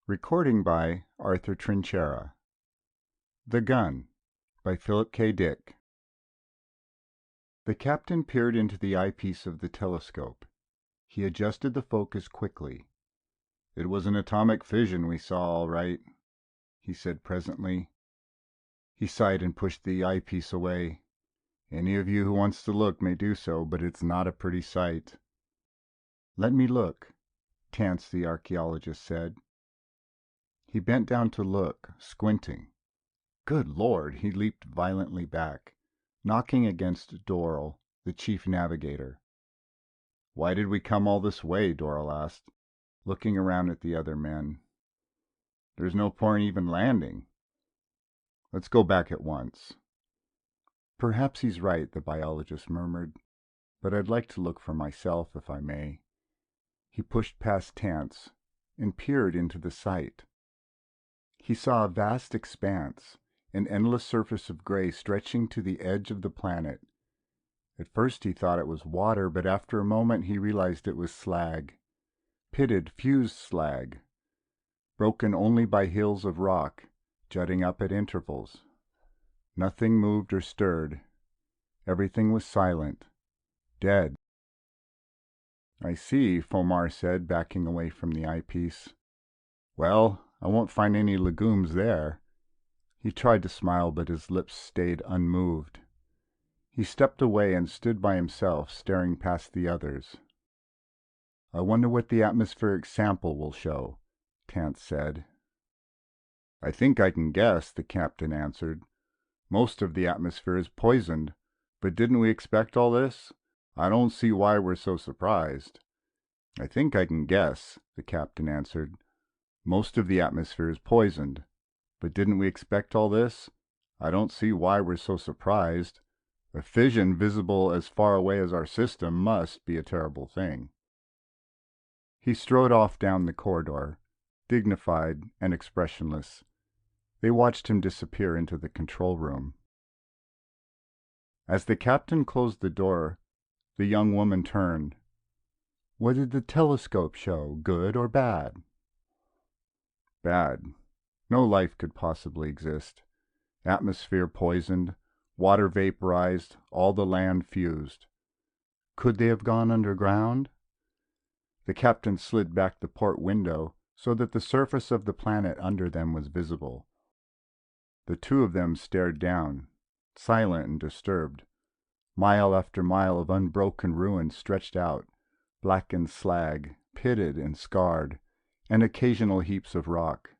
Recording by Arthur Trinchera. The Gun by Philip K. Dick. The captain peered into the eyepiece of the telescope. He adjusted the focus quickly. "It was an atomic fission we saw, all right," he said presently. He sighed and pushed the eyepiece away. "Any of you who wants to look may do so, but it's not a pretty sight." "Let me look," Tance the archaeologist said. He bent down to look, squinting. Good Lord! He leaped violently back, knocking against Dorrell, the chief navigator. "Why did we come all this way?" Dorrell asked, looking around at the other men. "There's no point even landing. Let's go back at once." "Perhaps he's right," the biologist murmured, "but I'd like to look for myself, if I may." He pushed past Tance and peered into the sight. He saw a vast expanse, an endless surface of gray stretching to the edge of the planet. At first he thought it was water, but after a moment he realized it was slag. Pitted, fused slag, broken only by hills of rock, jutting up at intervals. Nothing moved or stirred. Everything was silent, dead. "I see," Fomar said, backing away from the eyepiece. "Well, I won't find any legumes there." He tried to smile, but his lips stayed unmoved. He stepped away and stood by himself, staring past the others. "I wonder what the atmospheric sample will show," Tance said. "I think I can guess," the captain answered. "Most of the atmosphere is poisoned, but didn't we expect all this? I don't see why we're so surprised." "I think I can guess," the captain answered. "Most of the atmosphere is poisoned, but didn't we expect all this? I don't see why we're so surprised. A fission visible as far away as our system must be a terrible thing." He strode off down the corridor, dignified and expressionless. They watched him disappear into the control room. As the captain closed the door, the young woman turned. "What did the telescope show, good or bad?" "Bad. No life could possibly exist. Atmosphere poisoned, water vaporized, all the land fused." "Could they have gone underground?" The captain slid back the port window so that the surface of the planet under them was visible. The two of them stared down, silent and disturbed. Mile after mile of unbroken ruin stretched out, blackened slag, pitted and scarred, and occasional heaps of rock.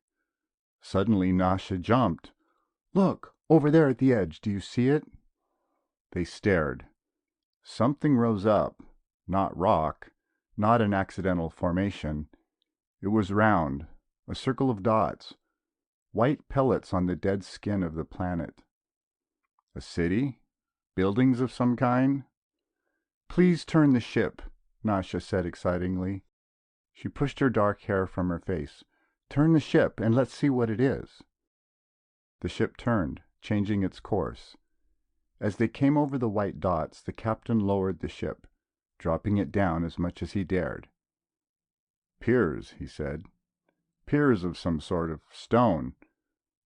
Suddenly Nasha jumped. "Look, over there at the edge, do you see it?" They stared. Something rose up, not rock, not an accidental formation. It was round, a circle of dots, white pellets on the dead skin of the planet. A city? Buildings of some kind? "Please turn the ship," Nasha said excitingly. She pushed her dark hair from her face. "Turn the ship and let's see what it is." The ship turned, changing its course. As they came over the white dots, the captain lowered the ship, dropping it down as much as he dared. "Piers," he said. "Piers of some sort of stone.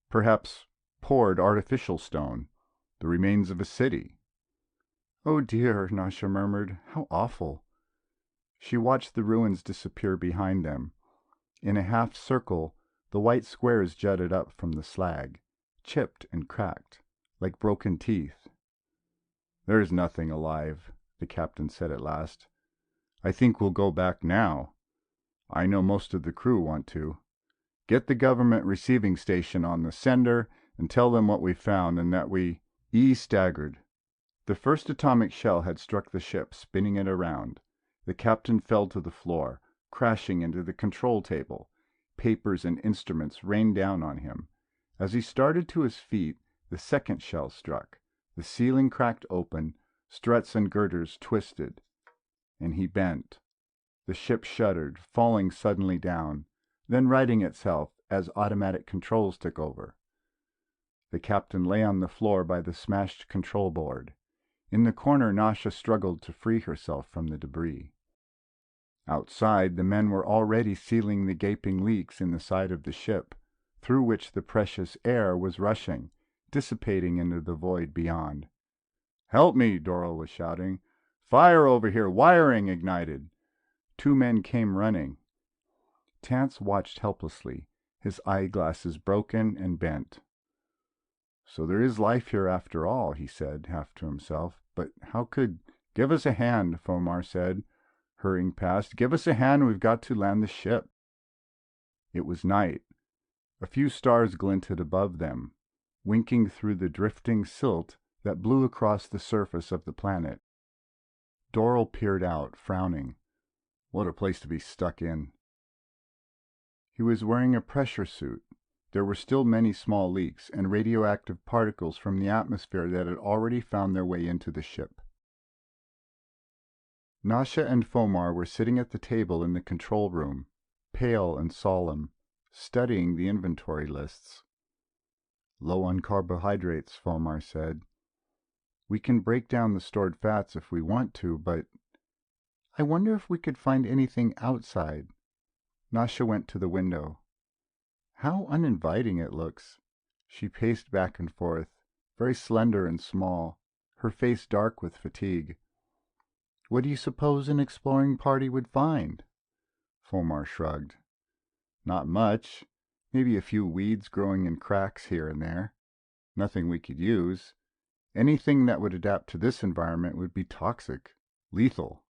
Perhaps poured artificial stone. The remains of a city." "Oh dear," Nasha murmured. "How awful." She watched the ruins disappear behind them. In a half circle, the white squares jutted up from the slag, chipped and cracked, like broken teeth. "There's nothing alive," the captain said at last. "I think we'll go back now. I know most of the crew want to. Get the government receiving station on the sender and tell them what we found and that we—" E staggered. The first atomic shell had struck the ship, spinning it around. The captain fell to the floor, crashing into the control table. Papers and instruments rained down on him. As he started to his feet, the second shell struck. The ceiling cracked open, struts and girders twisted, and he bent. The ship shuddered, falling suddenly down, then righting itself as automatic controls took over. The captain lay on the floor by the smashed control board. In the corner, Nasha struggled to free herself from the debris. Outside, the men were already sealing the gaping leaks in the side of the ship, through which the precious air was rushing, dissipating into the void beyond. "Help me!" Dorrell was shouting. "Fire over here! Wiring ignited!" Two men came running. Tance watched helplessly, his eyeglasses broken and bent. "So there is life here after all," he said, half to himself. "But how could—" "Give us a hand," Fomar said, hurrying past. "Give us a hand. We've got to land the ship." It was night. A few stars glinted above them, winking through the drifting silt that blew across the surface of the planet. Dorrell peered out, frowning. What a place to be stuck in. He was wearing a pressure suit. There were still many small leaks and radioactive particles from the atmosphere that had already found their way into the ship. Nasha and Fomar were sitting at the table in the control room, pale and solemn, studying the inventory lists. "Low on carbohydrates," Fomar said. "We can break down the stored fats if we want to, but I wonder if we could find anything outside." Nasha went to the window. "How uninviting it looks." She paced back and forth, very slender and small, her face dark with fatigue. "What do you suppose an exploring party would find?" Fomar shrugged. "Not much. Maybe a few weeds growing in cracks here and there. Nothing we could use. Anything that would adapt to this environment would be toxic, lethal."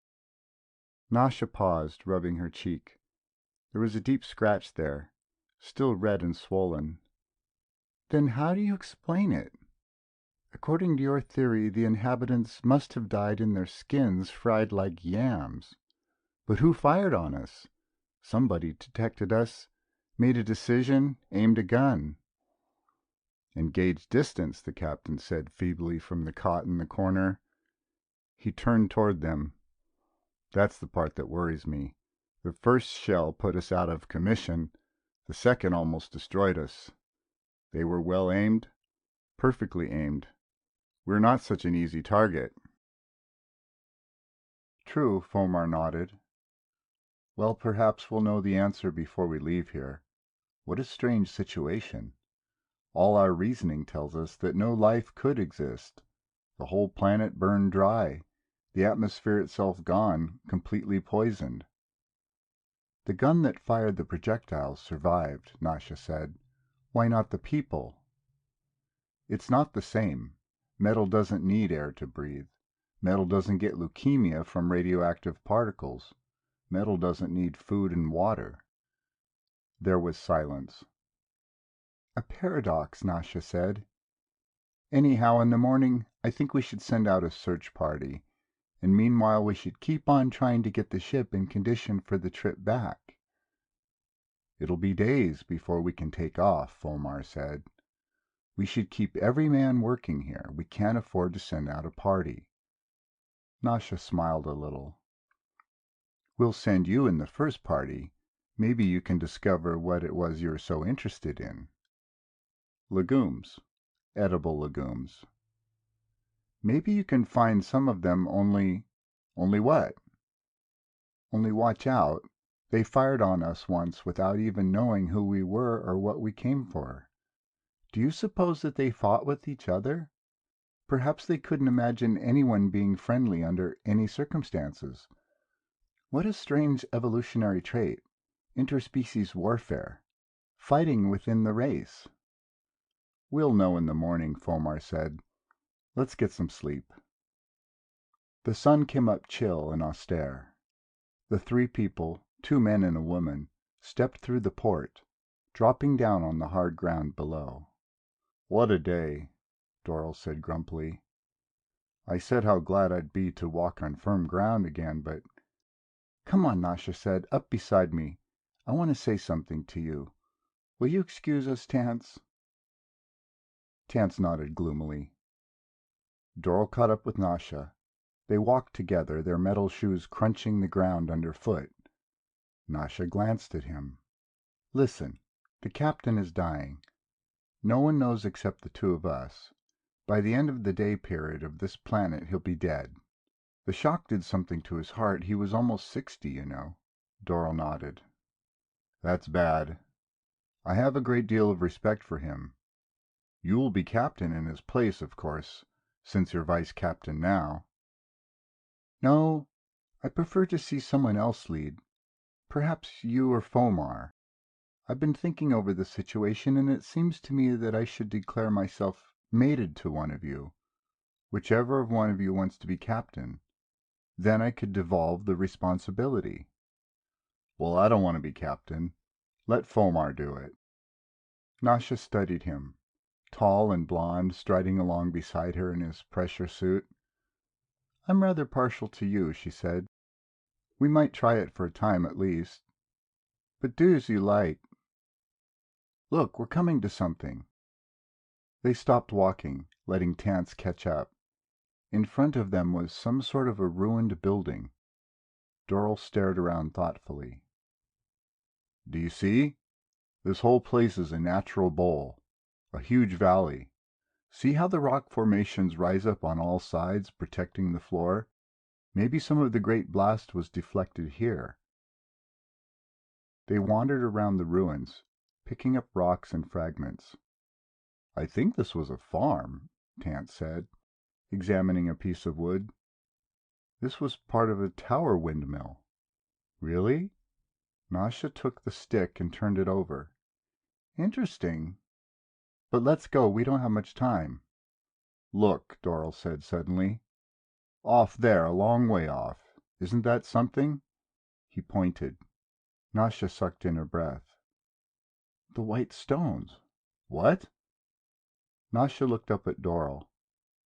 Nasha paused, rubbing her cheek. There was a deep scratch there, still red and swollen. "Then how do you explain it? According to your theory, the inhabitants must have died in their skins fried like yams. But who fired on us? Somebody detected us, made a decision, aimed a gun." "Engage distance," the captain said feebly from the cot in the corner. He turned toward them. "That's the part that worries me. The first shell put us out of commission. The second almost destroyed us. They were well aimed, perfectly aimed. We're not such an easy target." "True," Fomar nodded. "Well, perhaps we'll know the answer before we leave here. What a strange situation. All our reasoning tells us that no life could exist. The whole planet burned dry, the atmosphere itself gone, completely poisoned." "The gun that fired the projectiles survived," Nasha said. "Why not the people?" "It's not the same. Metal doesn't need air to breathe. Metal doesn't get leukemia from radioactive particles. Metal doesn't need food and water." There was silence. "A paradox," Nasha said. "Anyhow, in the morning, I think we should send out a search party. And meanwhile we should keep on trying to get the ship in condition for the trip back." "It'll be days before we can take off," Fomar said. "We should keep every man working here. We can't afford to send out a party." Nasha smiled a little. "We'll send you in the first party. Maybe you can discover what it was you're so interested in." "Legumes. Edible legumes." "Maybe you can find some of them, only—" "Only what?" "Only watch out. They fired on us once without even knowing who we were or what we came for. Do you suppose that they fought with each other? Perhaps they couldn't imagine anyone being friendly under any circumstances. What a strange evolutionary trait, interspecies warfare, fighting within the race." "We'll know in the morning," Fomar said. "Let's get some sleep." The sun came up chill and austere. The three people, 2 men and a woman, stepped through the port, dropping down on the hard ground below. "What a day," Dorrell said grumpily. "I said how glad I'd be to walk on firm ground again, but—" "Come on," Nasha said, "up beside me. I want to say something to you. Will you excuse us, Tance?" Tance nodded gloomily. Dorrell caught up with Nasha. They walked together, their metal shoes crunching the ground underfoot. Nasha glanced at him. "Listen, the captain is dying. No one knows except the 2 of us. By the end of the day period of this planet he'll be dead. The shock did something to his heart. He was almost 60, you know. Doral nodded. That's bad. I have a great deal of respect for him. You will be captain in his place, of course, since you're vice captain now. No, I prefer to see someone else lead. Perhaps you or Fomar. I've been thinking over the situation, and it seems to me that I should declare myself mated to one of you, whichever of one of you wants to be captain. Then I could devolve the responsibility. Well, I don't want to be captain. Let Fomar do it. Nasha studied him, tall and blond, striding along beside her in his pressure suit. I'm rather partial to you, she said. We might try it for a time at least. But do as you like. Look, we're coming to something. They stopped walking, letting Tance catch up. In front of them was some sort of a ruined building. Doral stared around thoughtfully. Do you see? This whole place is a natural bowl, a huge valley. See how the rock formations rise up on all sides, protecting the floor? Maybe some of the great blast was deflected here. They wandered around the ruins, picking up rocks and fragments. I think this was a farm, Tance said, examining a piece of wood. This was part of a tower windmill. Really? Nasha took the stick and turned it over. Interesting. But let's go, we don't have much time. Look, Doral said suddenly. Off there, a long way off. Isn't that something? He pointed. Nasha sucked in her breath. The white stones. What? Nasha looked up at Doral.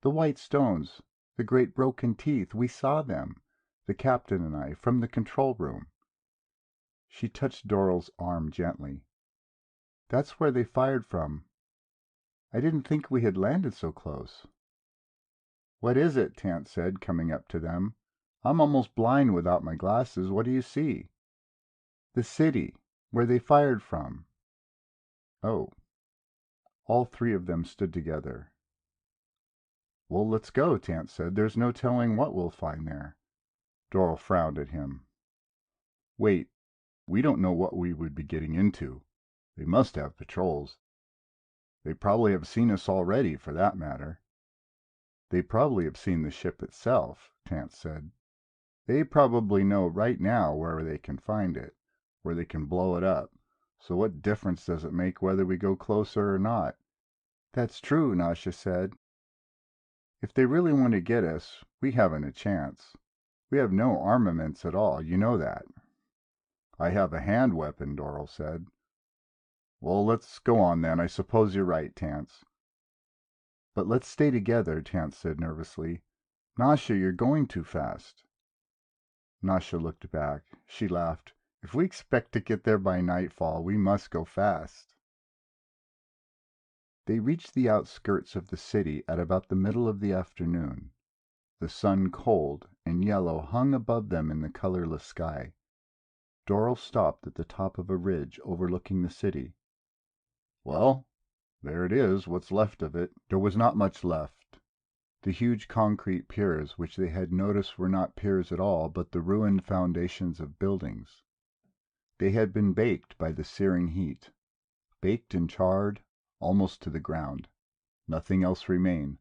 The white stones. The great broken teeth. We saw them, the captain and I, from the control room. She touched Doral's arm gently. That's where they fired from. I didn't think we had landed so close. What is it? Tance said, coming up to them. I'm almost blind without my glasses. What do you see? The city, where they fired from. Oh. All three of them stood together. Well, let's go, Tance said. There's no telling what we'll find there. Doral frowned at him. Wait, we don't know what we would be getting into. They must have patrols. They probably have seen us already, for that matter. They probably have seen the ship itself, Tance said. They probably know right now where they can find it, where they can blow it up. So what difference does it make whether we go closer or not? That's true, Nasha said. If they really want to get us, we haven't a chance. We have no armaments at all, you know that. I have a hand weapon, Doral said. Well, let's go on then. I suppose you're right, Tance. But let's stay together, Tance said nervously. Nasha, you're going too fast. Nasha looked back. She laughed. If we expect to get there by nightfall, we must go fast. They reached the outskirts of the city at about the middle of the afternoon. The sun, cold and yellow, hung above them in the colorless sky. Doral stopped at the top of a ridge overlooking the city. Well, there it is, what's left of it. There was not much left. The huge concrete piers, which they had noticed were not piers at all, but the ruined foundations of buildings. They had been baked by the searing heat, baked and charred almost to the ground. Nothing else remained.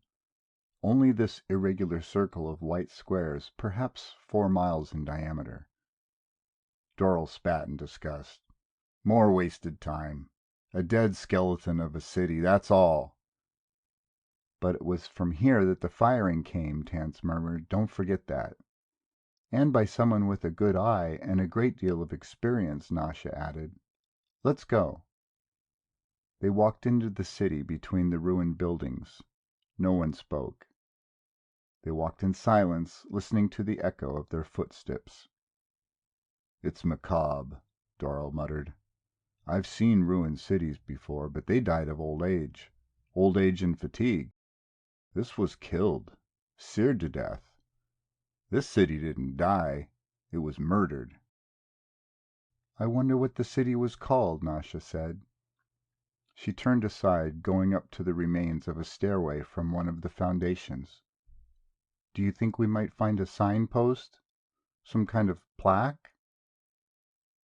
Only this irregular circle of white squares, perhaps 4 miles in diameter. Doral spat in disgust. More wasted time. A dead skeleton of a city, that's all. But it was from here that the firing came, Tance murmured. Don't forget that. And by someone with a good eye and a great deal of experience, Nasha added. Let's go. They walked into the city between the ruined buildings. No one spoke. They walked in silence, listening to the echo of their footsteps. It's macabre, Doral muttered. I've seen ruined cities before, but they died of old age and fatigue. This was killed, seared to death. This city didn't die, it was murdered. I wonder what the city was called, Nasha said. She turned aside, going up to the remains of a stairway from one of the foundations. Do you think we might find a signpost? Some kind of plaque?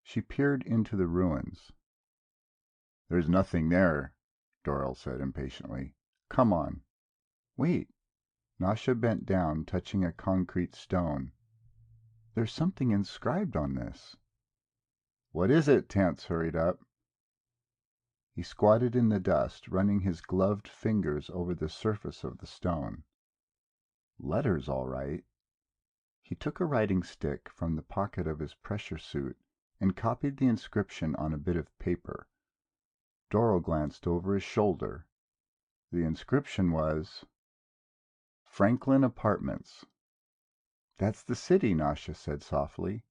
She peered into the ruins. "There's nothing there," Dorrell said impatiently. "Come on." "Wait." Nasha bent down, touching a concrete stone. "There's something inscribed on this." "What is it?" Tance hurried up. He squatted in the dust, running his gloved fingers over the surface of the stone. Letters, all right. He took a writing stick from the pocket of his pressure suit and copied the inscription on a bit of paper. Dorrell glanced over his shoulder. The inscription was, "Franklin Apartments." "That's the city," Nasha said softly.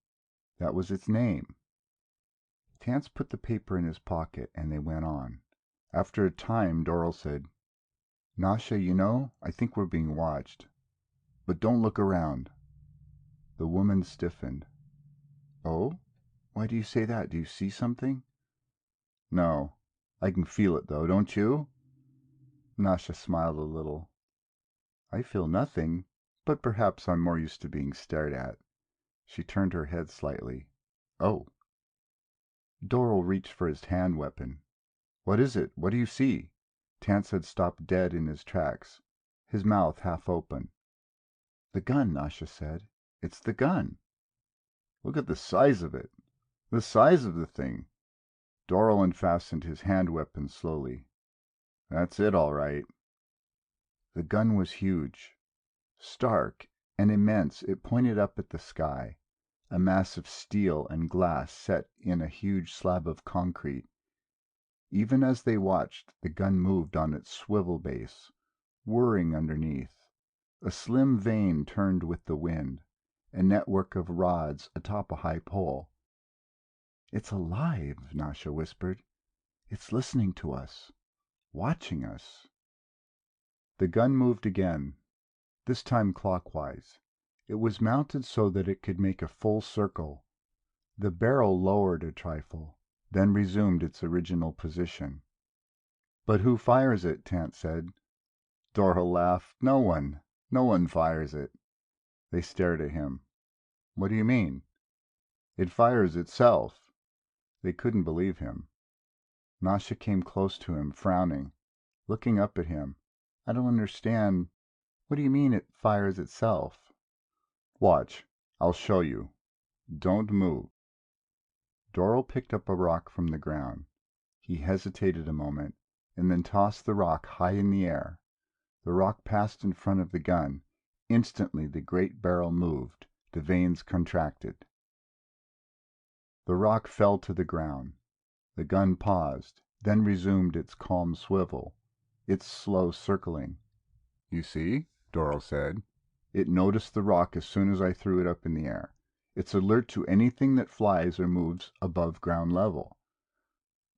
"That was its name." Tance put the paper in his pocket, and they went on. After a time, Dorrell said, "Nasha, I think we're being watched. But don't look around." The woman stiffened. "Oh? Why do you say that? Do you see something?" "No. I can feel it, though, don't you?" Nasha smiled a little. "I feel nothing, but perhaps I'm more used to being stared at." She turned her head slightly. "Oh." Dorrell reached for his hand weapon. "What is it? What do you see?" Tance had stopped dead in his tracks, his mouth half open. "The gun," Nasha said. "It's the gun." "Look at the size of it. The size of the thing." Dorrell unfastened his hand weapon slowly. "That's it, all right." The gun was huge. Stark and immense, it pointed up at the sky, a mass of steel and glass set in a huge slab of concrete. Even as they watched, the gun moved on its swivel base, whirring underneath. A slim vane turned with the wind, a network of rods atop a high pole. "It's alive," Nasha whispered. "It's listening to us, watching us." The gun moved again, this time clockwise. It was mounted so that it could make a full circle. The barrel lowered a trifle, then resumed its original position. "But who fires it?" Tance said. Dorrell laughed. "No one. No one fires it." They stared at him. "What do you mean?" "It fires itself." They couldn't believe him. Nasha came close to him, frowning, looking up at him. "I don't understand. What do you mean it fires itself?" "Watch. I'll show you. Don't move." Dorrell picked up a rock from the ground. He hesitated a moment, and then tossed the rock high in the air. The rock passed in front of the gun. Instantly the great barrel moved. The vanes contracted. The rock fell to the ground. The gun paused, then resumed its calm swivel, its slow circling. "You see?" Dorrell said. "It noticed the rock as soon as I threw it up in the air. It's alert to anything that flies or moves above ground level.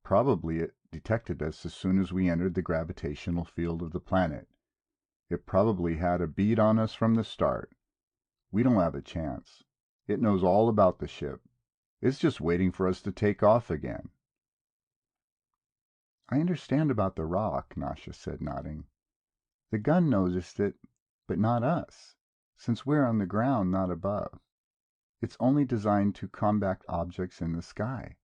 Probably it detected us as soon as we entered the gravitational field of the planet. It probably had a bead on us from the start. We don't have a chance. It knows all about the ship. It's just waiting for us to take off again." "I understand about the rock," Nasha said, nodding. "The gun noticed it, but not us, since we're on the ground, not above. It's only designed to combat objects in the sky.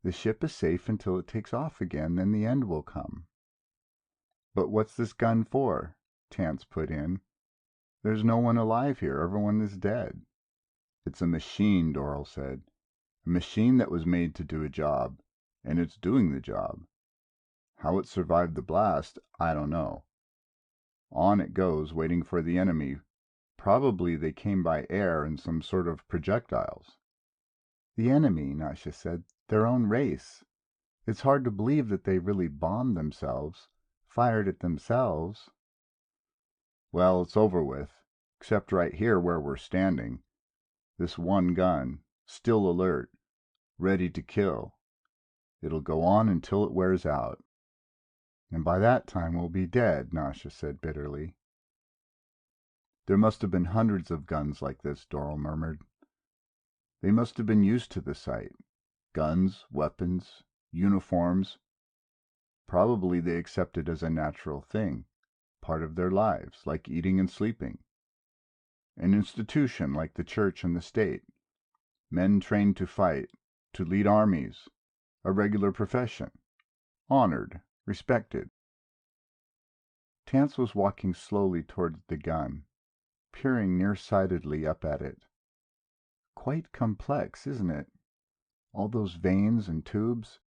The ship is safe until it takes off again, then the end will come." "But what's this gun for?" Tance put in. "There's no one alive here. Everyone is dead." "It's a machine," Dorrell said. "A machine that was made to do a job, and it's doing the job. How it survived the blast, I don't know. On it goes, waiting for the enemy. Probably they came by air in some sort of projectiles." "The enemy," Nasha said. "Their own race. It's hard to believe that they really bombed themselves, fired it themselves." "Well, it's over with, except right here where we're standing. This one gun, still alert, ready to kill. It'll go on until it wears out." "And by that time we'll be dead," Nasha said bitterly. "There must have been hundreds of guns like this," Dorrell murmured. "They must have been used to the sight. Guns, weapons, uniforms. Probably they accept it as a natural thing, part of their lives, like eating and sleeping. An institution like the church and the state. Men trained to fight, To lead armies. A regular profession. Honored. Respected. Tance was walking slowly towards the gun, peering nearsightedly up at it. Quite complex, isn't it? All those veins and tubes.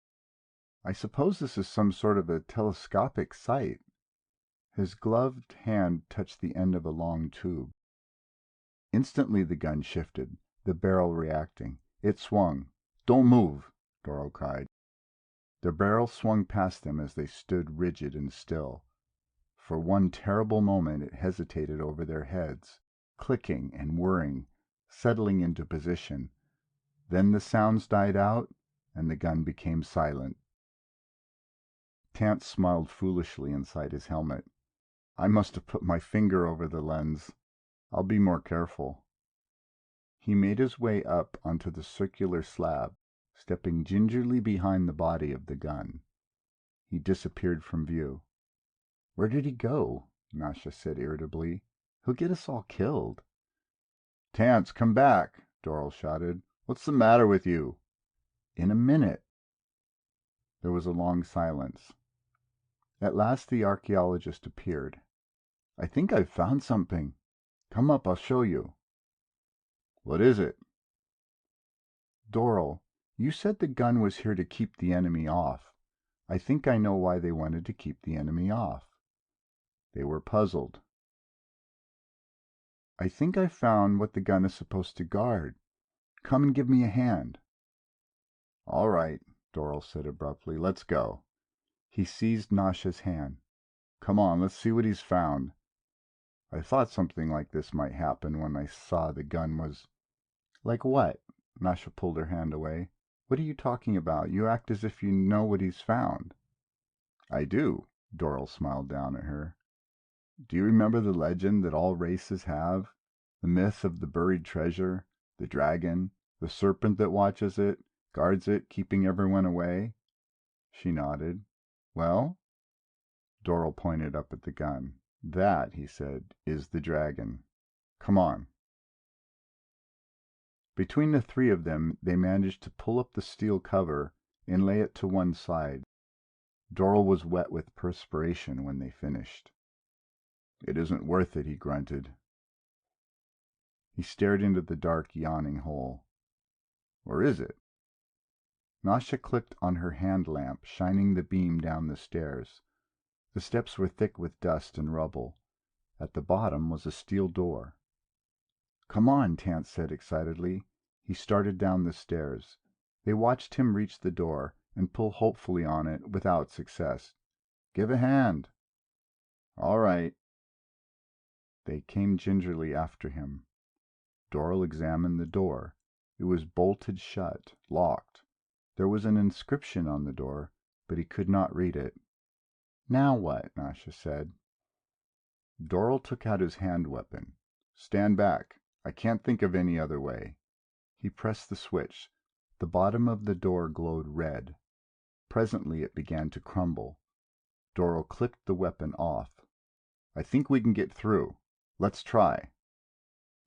I suppose this is some sort of a telescopic sight. His gloved hand touched the end of a long tube. Instantly the gun shifted, the barrel reacting. It swung. "Don't move!" Doral cried. The barrel swung past them as they stood rigid and still. For one terrible moment it hesitated over their heads, clicking and whirring, settling into position. Then the sounds died out, and the gun became silent. Tance smiled foolishly inside his helmet. "I must have put my finger over the lens. I'll be more careful." He made his way up onto the circular slab, stepping gingerly behind the body of the gun. He disappeared from view. "Where did he go?" Nasha said irritably. "He'll get us all killed." "Tance, come back!" Doral shouted. "What's the matter with you?" "In a minute." There was a long silence. At last the archaeologist appeared. "I think I've found something. Come up, I'll show you." "What is it?" "Doral, you said the gun was here to keep the enemy off. I think I know why they wanted to keep the enemy off." They were puzzled. "I think I found what the gun is supposed to guard. Come and give me a hand." "All right," Doral said abruptly. "Let's go." He seized Nasha's hand. "Come on, let's see what he's found. I thought something like this might happen when I saw the gun was—" "Like what?" Nasha pulled her hand away. "What are you talking about? You act as if you know what he's found." "I do." Doral smiled down at her. "Do you remember the legend that all races have? The myth of the buried treasure, the dragon, the serpent that watches it, guards it, keeping everyone away?" She nodded. "Well?" Doral pointed up at the gun. "That," he said, "is the dragon. Come on." Between the three of them they managed to pull up the steel cover and lay it to one side. Doral was wet with perspiration when they finished. "It isn't worth it," he grunted. He stared into the dark, yawning hole. "Where is it?" Nasha clicked on her hand lamp, shining the beam down the stairs. The steps were thick with dust and rubble. At the bottom was a steel door. "Come on," Tance said excitedly. He started down the stairs. They watched him reach the door and pull hopefully on it without success. "Give a hand." "All right." They came gingerly after him. Doral examined the door. It was bolted shut, locked. There was an inscription on the door, but he could not read it. "Now what?" Nasha said. Doral took out his hand weapon. "Stand back. I can't think of any other way." He pressed the switch. The bottom of the door glowed red. Presently it began to crumble. Doral clicked the weapon off. "I think we can get through. Let's try."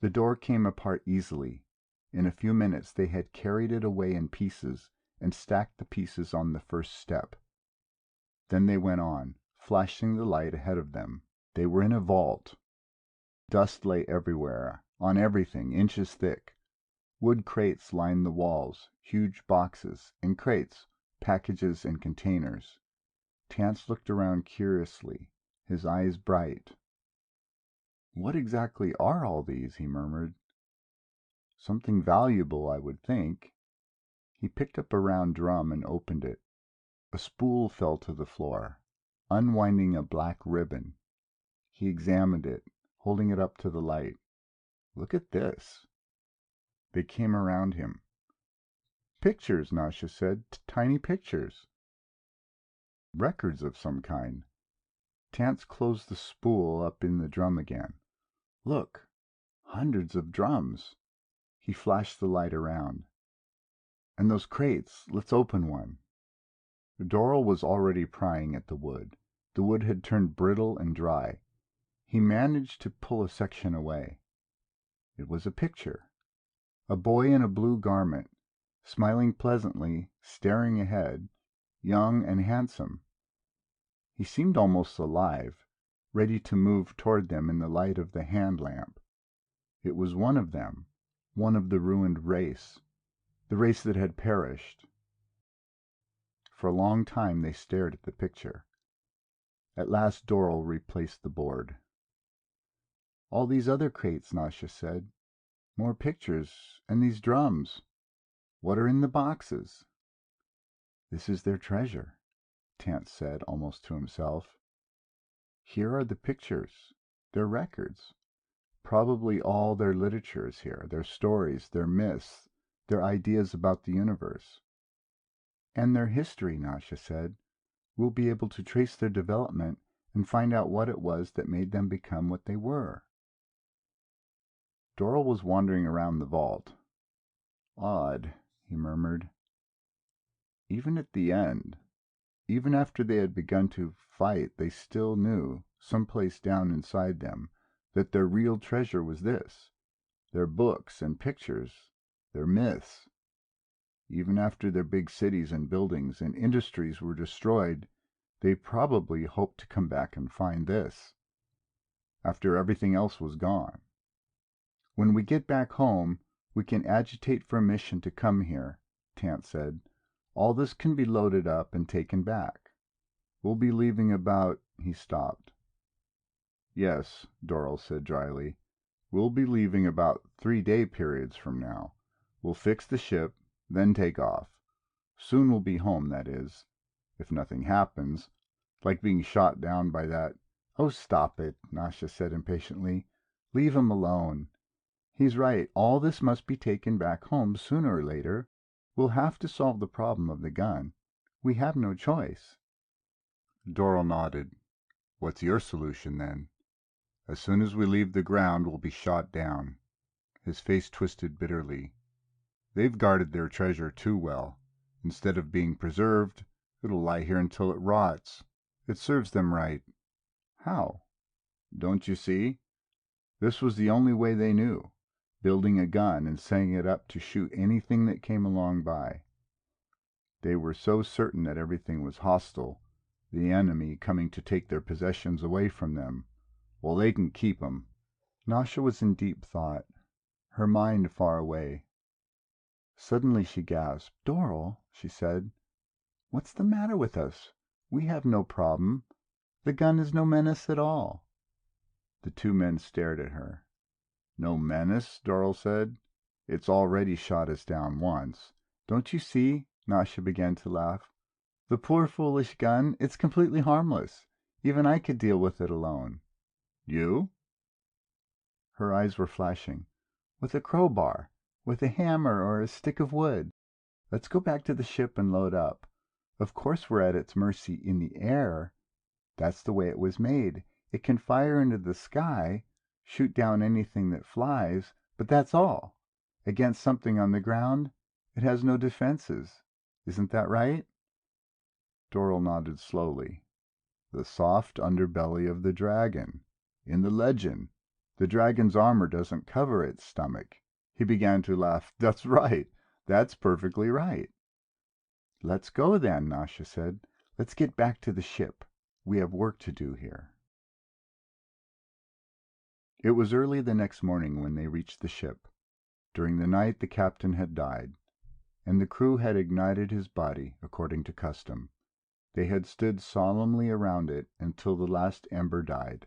The door came apart easily. In a few minutes they had carried it away in pieces and stacked the pieces on the first step. Then they went on, flashing the light ahead of them. They were in a vault. Dust lay everywhere, on everything, inches thick. Wood crates lined the walls, huge boxes, in crates, packages and containers. Tance looked around curiously, his eyes bright. "What exactly are all these?" he murmured. "Something valuable, I would think." He picked up a round drum and opened it. A spool fell to the floor, unwinding a black ribbon. He examined it, holding it up to the light. "Look at this." They came around him. "Pictures," Nasha said. "Tiny pictures." "Records of some kind." Tance closed the spool up in the drum again. "Look, hundreds of drums." He flashed the light around. "And those crates, let's open one." Doral was already prying at the wood. The wood had turned brittle and dry. He managed to pull a section away. It was a picture. A boy in a blue garment, smiling pleasantly, staring ahead, young and handsome. He seemed almost alive, ready to move toward them in the light of the hand lamp. It was one of them, one of the ruined race, the race that had perished. For a long time they stared at the picture. At last Dorl replaced the board. "All these other crates," Nasha said. "More pictures, and these drums. What are in the boxes?" "This is their treasure," Tance said, almost to himself. "Here are the pictures, their records. Probably all their literature is here, their stories, their myths, their ideas about the universe." "And their history," Nasha said. "We'll be able to trace their development and find out what it was that made them become what they were." Dorl was wandering around the vault. "Odd," he murmured. Even at the end, even after they had begun to fight, they still knew, someplace down inside them, that their real treasure was this, their books and pictures, their myths. Even after their big cities and buildings and industries were destroyed, they probably hoped to come back and find this. After everything else was gone. "When we get back home, we can agitate for a mission to come here," Tance said. "All this can be loaded up and taken back. We'll be leaving about—" He stopped. "Yes," Dorl said dryly. "We'll be leaving about 3-day periods from now. We'll fix the ship, then take off. Soon we'll be home, that is. If nothing happens, like being shot down by that—" "Oh, stop it," Nasha said impatiently. "Leave him alone. He's right. All this must be taken back home sooner or later. We'll have to solve the problem of the gun. We have no choice." Dorl nodded. "What's your solution, then?" "As soon as we leave the ground, we'll be shot down." His face twisted bitterly. "They've guarded their treasure too well. Instead of being preserved, it'll lie here until it rots. It serves them right." "How?" "Don't you see? This was the only way they knew, building a gun and setting it up to shoot anything that came along by. They were so certain that everything was hostile, the enemy coming to take their possessions away from them. Well, they can keep 'em." Nasha was in deep thought, her mind far away. Suddenly she gasped. "Dorl," she said, "what's the matter with us? We have no problem. The gun is no menace at all." The two men stared at her. "No menace?" Dorl said. "It's already shot us down once. Don't you see?" Nasha began to laugh. "The poor foolish gun, it's completely harmless. Even I could deal with it alone." "You?" Her eyes were flashing. "With a crowbar, with a hammer or a stick of wood. Let's go back to the ship and load up. Of course we're at its mercy in the air. That's the way it was made. It can fire into the sky, shoot down anything that flies, but that's all. Against something on the ground, it has no defenses. Isn't that right?" Dorl nodded slowly. "The soft underbelly of the dragon. In the legend, the dragon's armor doesn't cover its stomach." He began to laugh. "That's right. That's perfectly right." "Let's go then," Nasha said. "Let's get back to the ship. We have work to do here." It was early the next morning when they reached the ship. During the night the captain had died, and the crew had ignited his body according to custom. They had stood solemnly around it until the last ember died.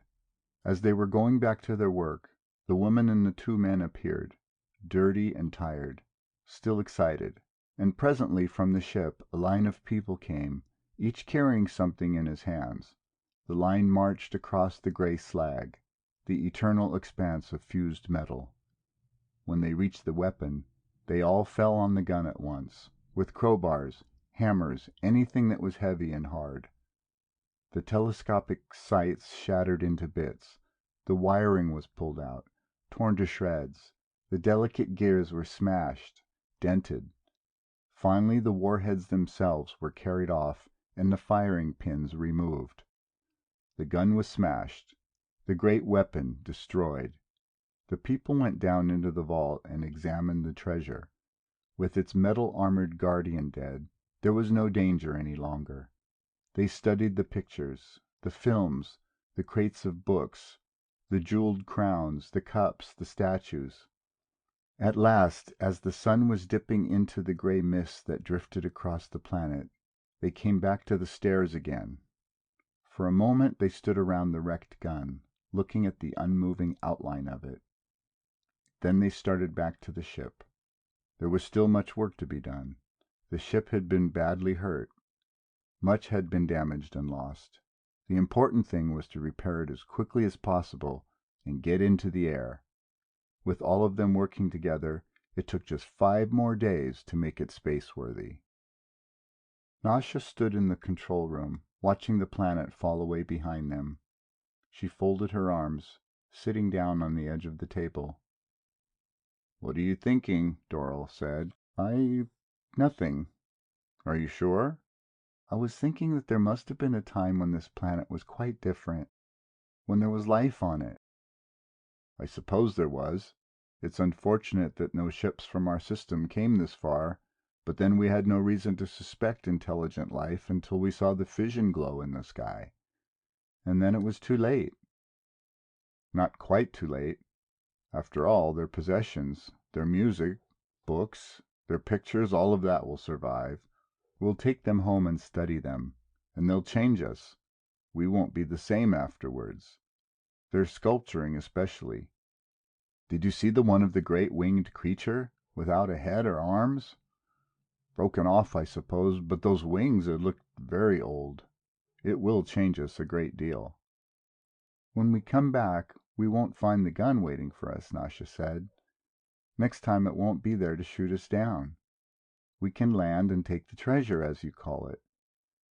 As they were going back to their work, the woman and the two men appeared, dirty and tired, still excited, and presently from the ship a line of people came, each carrying something in his hands. The line marched across the gray slag, the eternal expanse of fused metal. When they reached the weapon, they all fell on the gun at once, with crowbars, hammers, anything that was heavy and hard. The telescopic sights shattered into bits, the wiring was pulled out, torn to shreds, the delicate gears were smashed, dented. Finally the warheads themselves were carried off and the firing pins removed. The gun was smashed, the great weapon destroyed. The people went down into the vault and examined the treasure. With its metal-armored guardian dead, there was no danger any longer. They studied the pictures, the films, the crates of books, the jeweled crowns, the cups, the statues. At last, as the sun was dipping into the gray mist that drifted across the planet, they came back to the stairs again. For a moment they stood around the wrecked gun, looking at the unmoving outline of it. Then they started back to the ship. There was still much work to be done. The ship had been badly hurt. Much had been damaged and lost. The important thing was to repair it as quickly as possible and get into the air. With all of them working together, it took just 5 more days to make it space-worthy. Nasha stood in the control room, watching the planet fall away behind them. She folded her arms, sitting down on the edge of the table. "What are you thinking?" Doral said. Nothing. Are you sure?" "I was thinking that there must have been a time when this planet was quite different, when there was life on it." "I suppose there was. It's unfortunate that no ships from our system came this far, but then we had no reason to suspect intelligent life until we saw the fission glow in the sky. And then it was too late." "Not quite too late. After all, their possessions, their music, books, their pictures, all of that will survive. We'll take them home and study them, and they'll change us. We won't be the same afterwards. Their sculpturing especially. Did you see the one of the great winged creature, without a head or arms? Broken off, I suppose, but those wings had looked very old. It will change us a great deal." "When we come back, we won't find the gun waiting for us," Nasha said. "Next time it won't be there to shoot us down. We can land and take the treasure, as you call it."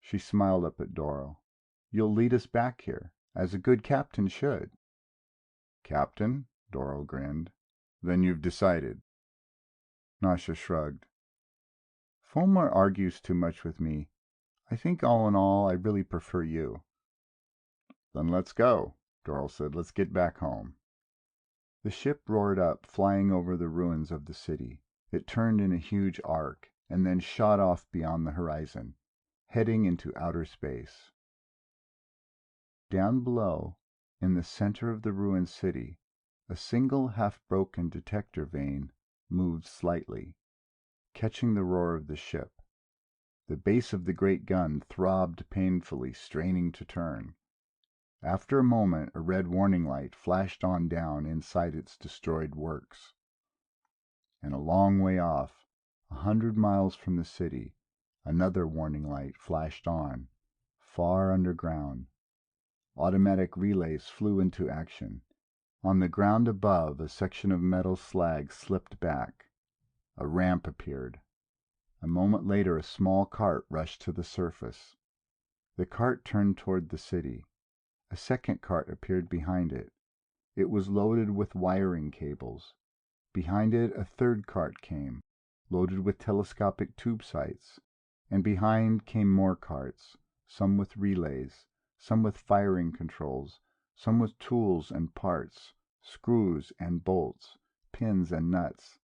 She smiled up at Doral. "You'll lead us back here, as a good captain should." "Captain?" Doral grinned. "Then you've decided." Nasha shrugged. "Fulmar argues too much with me. I think all in all, I really prefer you." "Then let's go," Doral said. "Let's get back home." The ship roared up, flying over the ruins of the city. It turned in a huge arc, and then shot off beyond the horizon, heading into outer space. Down below, in the center of the ruined city, a single half-broken detector vane moved slightly, catching the roar of the ship. The base of the great gun throbbed painfully, straining to turn. After a moment, a red warning light flashed on down inside its destroyed works. And a long way off, 100 miles from the city, another warning light flashed on, far underground. Automatic relays flew into action. On the ground above, a section of metal slag slipped back. A ramp appeared. A moment later, a small cart rushed to the surface. The cart turned toward the city. A second cart appeared behind it. It was loaded with wiring cables. Behind it, a third cart came, loaded with telescopic tube sights. And behind came more carts, some with relays, some with firing controls, some with tools and parts, screws and bolts, pins and nuts.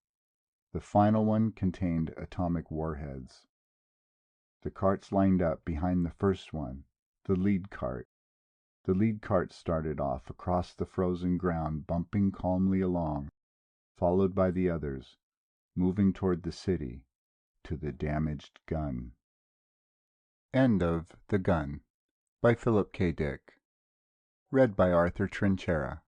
The final one contained atomic warheads. The carts lined up behind the first one, the lead cart. The lead cart started off across the frozen ground, bumping calmly along, followed by the others, moving toward the city, to the damaged gun. End of The Gun by Philip K. Dick. Read by Arthur Trinchera.